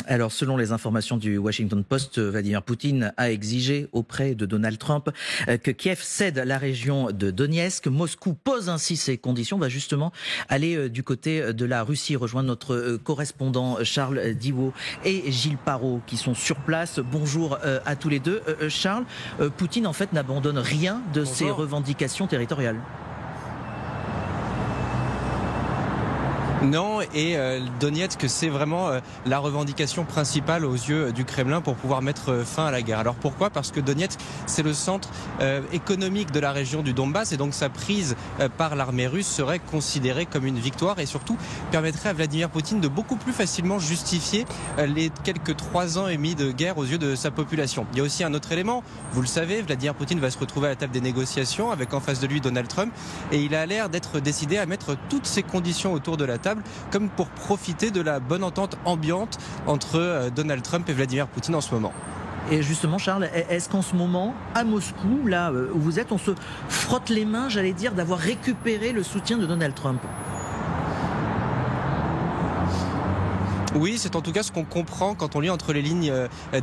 Alors, selon les informations du Washington Post, Vladimir Poutine a exigé auprès de Donald Trump que Kiev cède la région de Donetsk. Moscou pose ainsi ses conditions. On va justement aller du côté de la Russie, rejoindre notre correspondant Charles Diwo et Gilles Parot qui sont sur place. Bonjour à tous les deux. Charles, Poutine en fait n'abandonne rien de ses revendications territoriales. Non, et Donetsk, c'est vraiment la revendication principale aux yeux du Kremlin pour pouvoir mettre fin à la guerre. Alors pourquoi ? Parce que Donetsk, c'est le centre économique de la région du Donbass, et donc sa prise par l'armée russe serait considérée comme une victoire, et surtout permettrait à Vladimir Poutine de beaucoup plus facilement justifier les quelques 3 ans et demi de guerre aux yeux de sa population. Il y a aussi un autre élément, vous le savez, Vladimir Poutine va se retrouver à la table des négociations avec en face de lui Donald Trump, et il a l'air d'être décidé à mettre toutes ces conditions autour de la table comme pour profiter de la bonne entente ambiante entre Donald Trump et Vladimir Poutine en ce moment. Et justement, Charles, est-ce qu'en ce moment, à Moscou, là où vous êtes, on se frotte les mains, j'allais dire, d'avoir récupéré le soutien de Donald Trump ? Oui, c'est en tout cas ce qu'on comprend quand on lit entre les lignes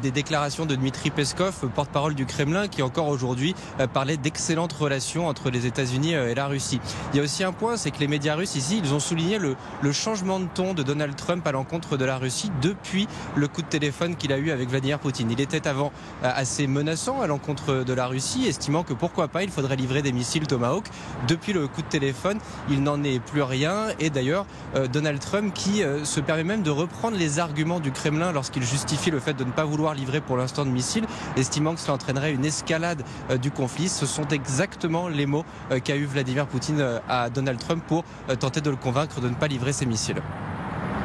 des déclarations de Dmitri Peskov, porte-parole du Kremlin, qui encore aujourd'hui parlait d'excellentes relations entre les États-Unis et la Russie. Il y a aussi un point, c'est que les médias russes ici, ils ont souligné le changement de ton de Donald Trump à l'encontre de la Russie depuis le coup de téléphone qu'il a eu avec Vladimir Poutine. Il était avant assez menaçant à l'encontre de la Russie, estimant que pourquoi pas, il faudrait livrer des missiles Tomahawk. Depuis le coup de téléphone, il n'en est plus rien. Et d'ailleurs, Donald Trump qui se permet même de reprendre les arguments du Kremlin lorsqu'il justifie le fait de ne pas vouloir livrer pour l'instant de missiles, estimant que cela entraînerait une escalade du conflit. Ce sont exactement les mots qu'a eu Vladimir Poutine à Donald Trump pour tenter de le convaincre de ne pas livrer ses missiles.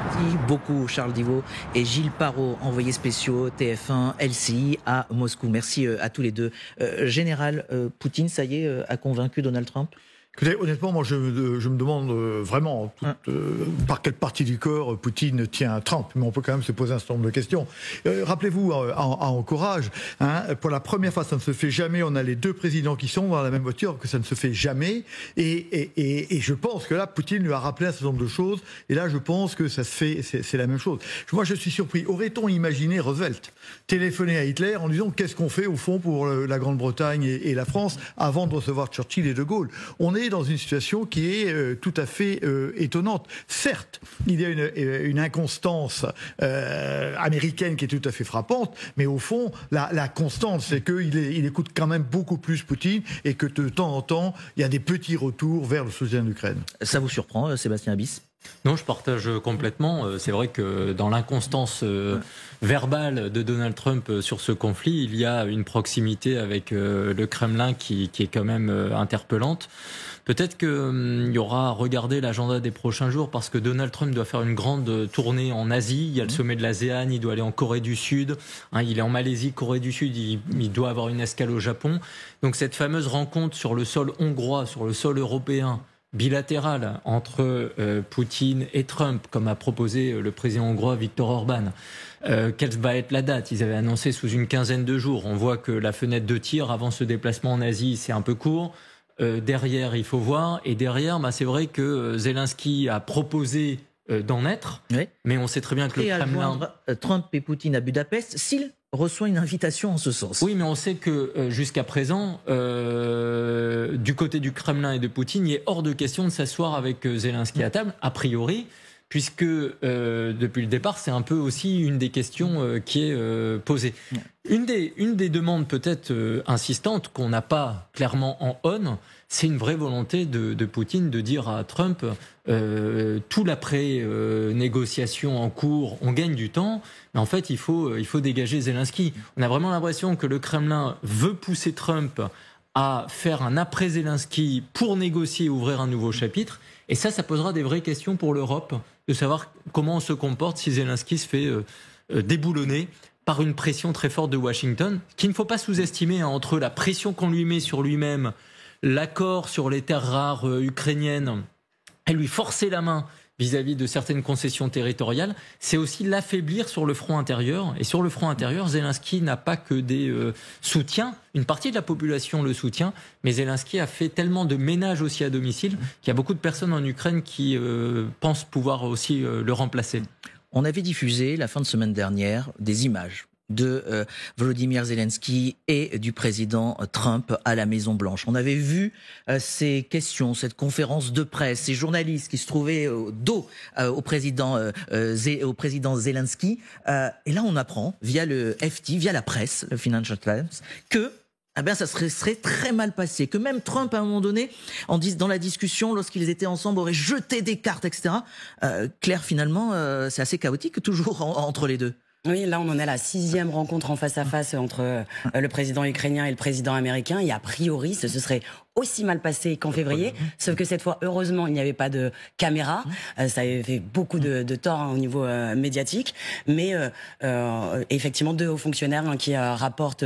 Merci beaucoup Charles Diwo et Gilles Parot, envoyés spéciaux TF1 LCI à Moscou. Merci à tous les deux. Général, Poutine, ça y est, a convaincu Donald Trump ? Écoutez, honnêtement, moi je me demande vraiment par quelle partie du corps Poutine tient à Trump, mais on peut quand même se poser un certain nombre de questions. Rappelez-vous, à Encourage, pour la première fois, ça ne se fait jamais, on a les deux présidents qui sont dans la même voiture, que ça ne se fait jamais, et je pense que là, Poutine lui a rappelé un certain nombre de choses, et là je pense que ça se fait, c'est la même chose. Moi je suis surpris, aurait-on imaginé Roosevelt téléphoner à Hitler en disant qu'est-ce qu'on fait au fond pour la Grande-Bretagne et la France avant de recevoir Churchill et De Gaulle ? On est dans une situation qui est tout à fait étonnante. Certes, il y a une inconstance américaine qui est tout à fait frappante, mais au fond, la constante, c'est qu'il écoute quand même beaucoup plus Poutine et que de temps en temps, il y a des petits retours vers le soutien de l'Ukraine. Ça vous surprend, Sébastien Abyss ? Non, je partage complètement. C'est vrai que dans l'inconstance verbale de Donald Trump sur ce conflit, il y a une proximité avec le Kremlin qui est quand même interpellante. Peut-être qu'il y aura à regarder l'agenda des prochains jours parce que Donald Trump doit faire une grande tournée en Asie. Il y a le sommet de l'ASEAN, il doit aller en Corée du Sud. Il est en Malaisie, Corée du Sud, il doit avoir une escale au Japon. Donc cette fameuse rencontre sur le sol hongrois, sur le sol européen, bilatérale entre Poutine et Trump, comme a proposé le président hongrois Viktor Orban. Quelle va être la date ? Ils avaient annoncé sous une quinzaine de jours. On voit que la fenêtre de tir avant ce déplacement en Asie, c'est un peu court. Derrière, il faut voir. Et derrière, c'est vrai que Zelensky a proposé d'en être. Oui. Mais on sait très bien que le Kremlin... Trump et Poutine à Budapest, s'il reçoit une invitation en ce sens. Oui, mais on sait que jusqu'à présent, du côté du Kremlin et de Poutine, il est hors de question de s'asseoir avec Zelensky à table, a priori, puisque depuis le départ, c'est un peu aussi une des questions qui est posée. Une des demandes peut-être insistantes qu'on n'a pas clairement en on, c'est une vraie volonté de Poutine de dire à Trump tout l'après-négociation en cours, on gagne du temps, mais en fait il faut dégager Zelensky. On a vraiment l'impression que le Kremlin veut pousser Trump à faire un après-Zelensky pour négocier et ouvrir un nouveau chapitre, et ça posera des vraies questions pour l'Europe, de savoir comment on se comporte si Zelensky se fait déboulonner par une pression très forte de Washington, qu'il ne faut pas sous-estimer entre la pression qu'on lui met sur lui-même, l'accord sur les terres rares ukrainiennes, et lui forcer la main vis-à-vis de certaines concessions territoriales, c'est aussi l'affaiblir sur le front intérieur. Et sur le front intérieur, Zelensky n'a pas que des soutiens. Une partie de la population le soutient, mais Zelensky a fait tellement de ménage aussi à domicile qu'il y a beaucoup de personnes en Ukraine qui pensent pouvoir aussi le remplacer. On avait diffusé la fin de semaine dernière des images de Volodymyr Zelensky et du président Trump à la Maison-Blanche. On avait vu ces questions, cette conférence de presse, ces journalistes qui se trouvaient au dos au président Zelensky. Et là, on apprend via le FT, via la presse, le Financial Times, que ça serait très mal passé, que même Trump, à un moment donné, dans la discussion, lorsqu'ils étaient ensemble, aurait jeté des cartes, etc. Claire, finalement, c'est assez chaotique toujours entre les deux. Oui, là on en est à la 6e rencontre en face à face entre le président ukrainien et le président américain. Et a priori, ce serait aussi mal passé qu'en février, sauf que cette fois, heureusement, il n'y avait pas de caméra. Ça avait fait beaucoup de tort au niveau médiatique, mais effectivement, 2 hauts fonctionnaires qui rapportent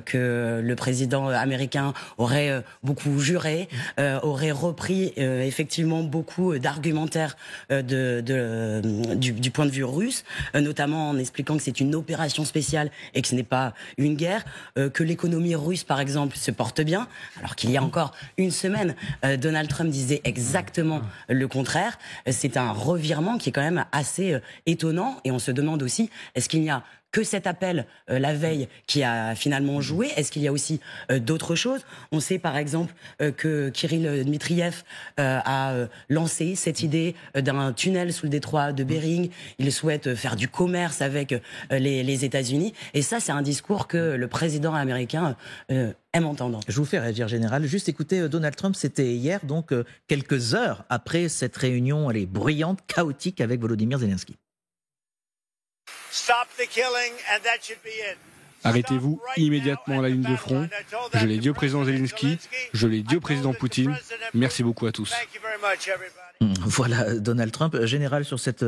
que le président américain aurait beaucoup juré, aurait repris effectivement beaucoup d'argumentaires du point de vue russe, notamment en expliquant que c'est une opération spéciale et que ce n'est pas une guerre, que l'économie russe, par exemple, se porte bien, alors qu'il y a encore une semaine, Donald Trump disait exactement le contraire. C'est un revirement qui est quand même assez étonnant, et on se demande aussi, est-ce qu'il n'y a que cet appel la veille qui a finalement joué? Est-ce qu'il y a aussi d'autres choses? On sait par exemple que Kirill Dmitriev a lancé cette idée d'un tunnel sous le détroit de Bering. Il souhaite faire du commerce avec les États-Unis, et ça c'est un discours que le président américain aime entendre. Je vous fais réagir, général. Juste écouter Donald Trump, c'était hier, donc quelques heures après cette réunion bruyante, chaotique avec Volodymyr Zelensky. Arrêtez-vous immédiatement la ligne de front. Je l'ai dit au président Zelensky, je l'ai dit au président Poutine. Merci beaucoup à tous. Voilà Donald Trump, général, sur cette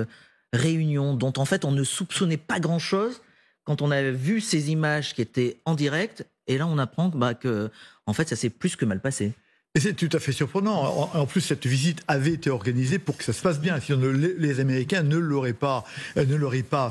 réunion dont en fait on ne soupçonnait pas grand-chose quand on a vu ces images qui étaient en direct, et là on apprend que en fait ça s'est plus que mal passé. Et c'est tout à fait surprenant. En plus, cette visite avait été organisée pour que ça se passe bien. Sinon, les Américains ne l'auraient pas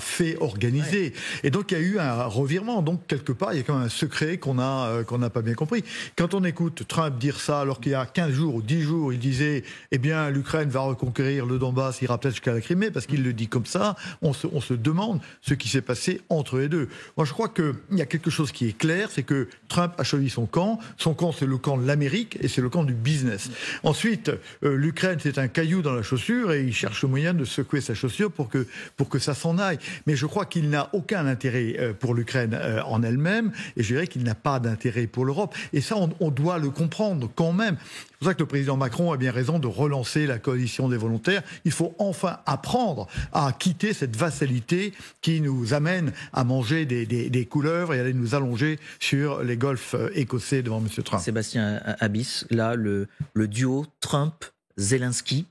fait organiser. Ouais. Et donc, il y a eu un revirement. Donc, quelque part, il y a quand même un secret qu'on n'a pas bien compris. Quand on écoute Trump dire ça, alors qu'il y a 15 jours ou 10 jours, il disait, l'Ukraine va reconquérir le Donbass, il ira peut-être jusqu'à la Crimée, parce qu'il le dit comme ça, on se demande ce qui s'est passé entre les deux. Moi, je crois qu'il y a quelque chose qui est clair, c'est que Trump a choisi son camp. Son camp, c'est le camp de l'Amérique, et c'est le camp du business. Ensuite, l'Ukraine, c'est un caillou dans la chaussure, et il cherche le moyen de secouer sa chaussure pour que ça s'en aille. Mais je crois qu'il n'a aucun intérêt pour l'Ukraine en elle-même, et je dirais qu'il n'a pas d'intérêt pour l'Europe. Et ça, on doit le comprendre quand même. C'est pour ça que le président Macron a bien raison de relancer la coalition des volontaires. Il faut enfin apprendre à quitter cette vassalité qui nous amène à manger des couleuvres et à aller nous allonger sur les golfs écossais devant M. Trump. Sébastien Abyss, là, le duo Trump-Zelensky,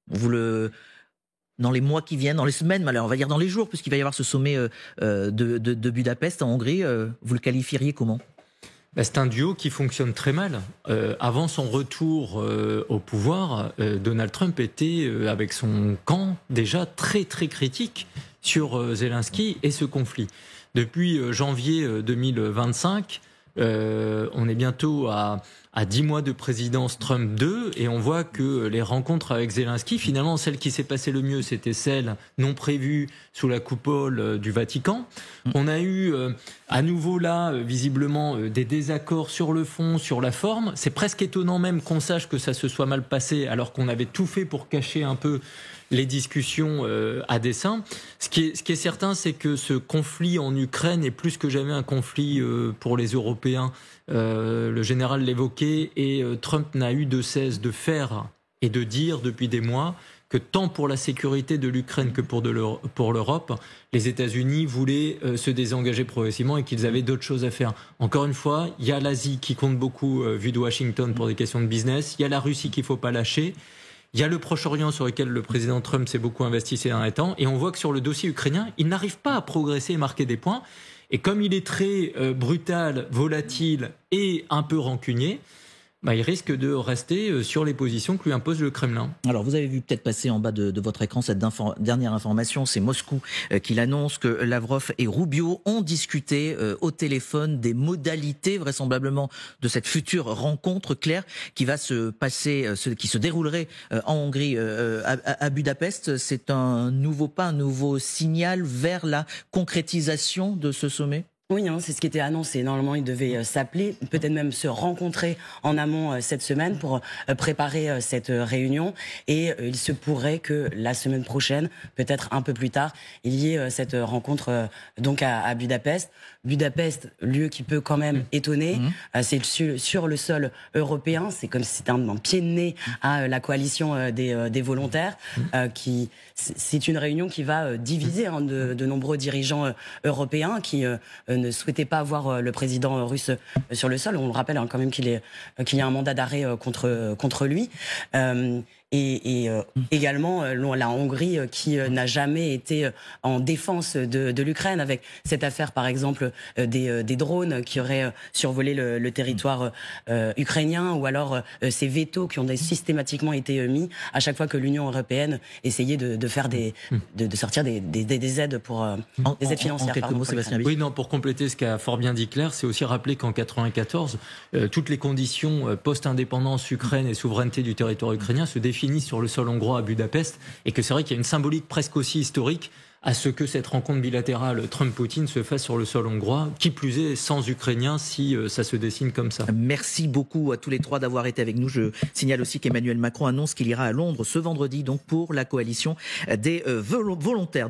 dans les mois qui viennent, dans les semaines, on va dire dans les jours, puisqu'il va y avoir ce sommet de Budapest en Hongrie, vous le qualifieriez comment ? C'est un duo qui fonctionne très mal. Avant son retour au pouvoir, Donald Trump était, avec son camp, déjà très très critique sur Zelensky et ce conflit. Depuis janvier 2025, on est bientôt à 10 mois de présidence Trump 2, et on voit que les rencontres avec Zelensky, finalement, celle qui s'est passée le mieux, c'était celle non prévue sous la coupole du Vatican. On a eu à nouveau là, visiblement, des désaccords sur le fond, sur la forme. C'est presque étonnant même qu'on sache que ça se soit mal passé, alors qu'on avait tout fait pour cacher un peu les discussions à dessein. Ce qui est certain, c'est que ce conflit en Ukraine est plus que jamais un conflit pour les Européens. Le général l'évoquait, et Trump n'a eu de cesse de faire et de dire depuis des mois que tant pour la sécurité de l'Ukraine que pour l'Europe, les États-Unis voulaient se désengager progressivement et qu'ils avaient d'autres choses à faire. Encore une fois, il y a l'Asie qui compte beaucoup vu de Washington pour des questions de business, il y a la Russie qu'il ne faut pas lâcher, il y a le Proche-Orient sur lequel le président Trump s'est beaucoup investi ces derniers temps, et on voit que sur le dossier ukrainien, il n'arrive pas à progresser et marquer des points. Et comme il est très brutal, volatile et un peu rancunier, il risque de rester sur les positions que lui impose le Kremlin. Alors, vous avez vu peut-être passer en bas de votre écran cette dernière information, c'est Moscou qui l'annonce que Lavrov et Rubio ont discuté au téléphone des modalités vraisemblablement de cette future rencontre claire qui va se passer, qui se déroulerait en Hongrie, à Budapest. C'est un nouveau pas, un nouveau signal vers la concrétisation de ce sommet? Oui, c'est ce qui était annoncé. Normalement, ils devaient s'appeler, peut-être même se rencontrer en amont cette semaine pour préparer cette réunion. Et il se pourrait que la semaine prochaine, peut-être un peu plus tard, il y ait cette rencontre donc à Budapest. Budapest, lieu qui peut quand même étonner. C'est sur le sol européen. C'est comme si c'était un pied de nez à la coalition des volontaires. C'est une réunion qui va diviser de nombreux dirigeants européens qui ne souhaitait pas voir le président russe sur le sol. On le rappelle quand même qu'il y a un mandat d'arrêt contre lui. Et également la Hongrie qui n'a jamais été en défense de l'Ukraine, avec cette affaire par exemple des drones qui auraient survolé le territoire ukrainien, ou alors ces vétos qui ont systématiquement été mis à chaque fois que l'Union européenne essayait de sortir des aides pour des aides financières. En quelques mots, Sébastien Biche. Oui, non, pour compléter ce qu'a fort bien dit Claire, c'est aussi rappeler qu'en 1994, toutes les conditions post-indépendance Ukraine et souveraineté du territoire ukrainien se définissent sur le sol hongrois à Budapest, et que c'est vrai qu'il y a une symbolique presque aussi historique à ce que cette rencontre bilatérale Trump-Poutine se fasse sur le sol hongrois, qui plus est sans Ukrainiens si ça se dessine comme ça. Merci beaucoup à tous les trois d'avoir été avec nous. Je signale aussi qu'Emmanuel Macron annonce qu'il ira à Londres ce vendredi donc pour la coalition des volontaires.